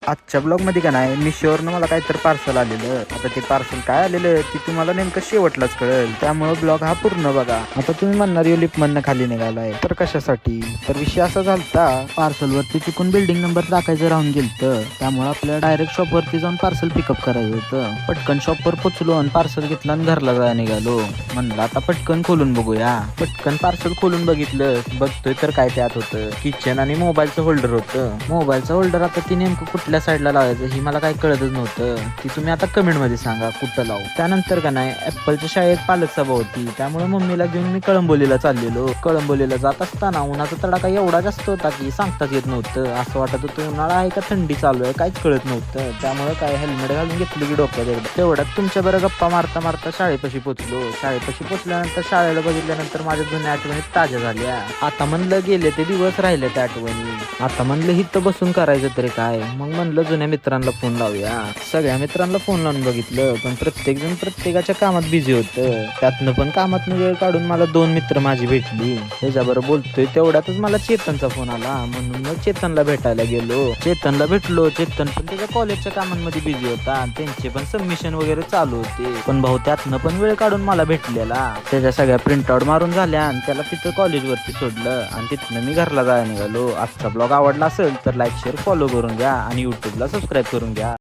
आजच्या ब्लॉगमध्ये का नाही मिशोवरनं मला काहीतरी पार्सल आलेलं. आता ते पार्सल काय आलेलं ते तुम्हाला नेमकं शेवटलाच कळेल, त्यामुळे ब्लॉग हा पूर्ण बघा. आता तुम्ही म्हणणार यो लिपमधनं खाली निघालाय तर कशासाठी, तर विषय असा झालता, पार्सलवरती चुकून बिल्डिंग नंबर टाकायचं राहून गेलतं, त्यामुळे आपल्याला डायरेक्ट शॉपवरती जाऊन पार्सल पिकअप करायचं होतं. पटकन शॉपवर पोचलो आणि पार्सल घेतलं आणि घरला जायला निघालो. म्हणलं आता पटकन खोलून बघूया. पटकन पार्सल खोलून बघितलं, बघतोय तर काय त्यात होतं, किचन आणि मोबाईलचं होल्डर होतं. मोबाईलचं होल्डर आता ती नेमकं कुठल्या साईडला लावायचं ही मला काही कळतच नव्हतं. ती तुम्ही आता कमेंट मध्ये सांगा कुठं लावू. त्यानंतर का नाही ऍपलच्या शाळेत पालक सभा होती, त्यामुळे मम्मीला घेऊन मी कळंबोलीला चाललेलो. कळंबोलीला जात असताना उन्हाचा तडाखा एवढा जास्त होता की सांगताच येत नव्हतं. असं वाटत होतं उन्हाळा आहे का थंडी चालू आहे काहीच कळत नव्हतं. त्यामुळे काय हेल्मेट घालून घेतलं की डोक्यात एकदा. तेवढ्यात तुमच्या बरं गप्पा मारता मारता शाळेपाशी पोचलो. शाळेपाशी पोचल्यानंतर शाळेला बघितल्यानंतर माझ्या जुन्या आठवणी ताज्या झाल्या. आता म्हणलं गेले ते दिवस राहिले त्या आठवणी. आता म्हणलं हिथं बसून करायचं तरी काय. मग म्हणलं जुन्या मित्रांना फोन लावूया. सगळ्या मित्रांना फोन लावून बघितलं, पण प्रत्येक जण प्रत्येकाच्या कामात बिझी होतं. त्यातनं पण कामातनं वेळ काढून मला 2 मित्र माझी भेटली. त्याच्याबरोबर बोलतोय तेवढ्यातच मला चेतनचा फोन आला, म्हणून मग चेतनला भेटायला गेलो. चेतनला भेटलो. चेतन पण त्याच्या कॉलेजच्या कामांमध्ये बिझी होता, त्यांचे पण सबमिशन वगैरे चालू होते. पण भाऊ त्यातनं पण वेळ काढून मला भेटलेला. त्याच्या सगळ्या प्रिंटआउट मारून झाल्या आणि त्याला तिथं कॉलेजवरती सोडलं आणि तिथनं मी घरला जायला निघालो. आजचा ब्लॉग आवडला असेल तर लाईक शेअर फॉलो करून घ्या आणि यूट्यूबला सबस्क्राईब करून घ्या.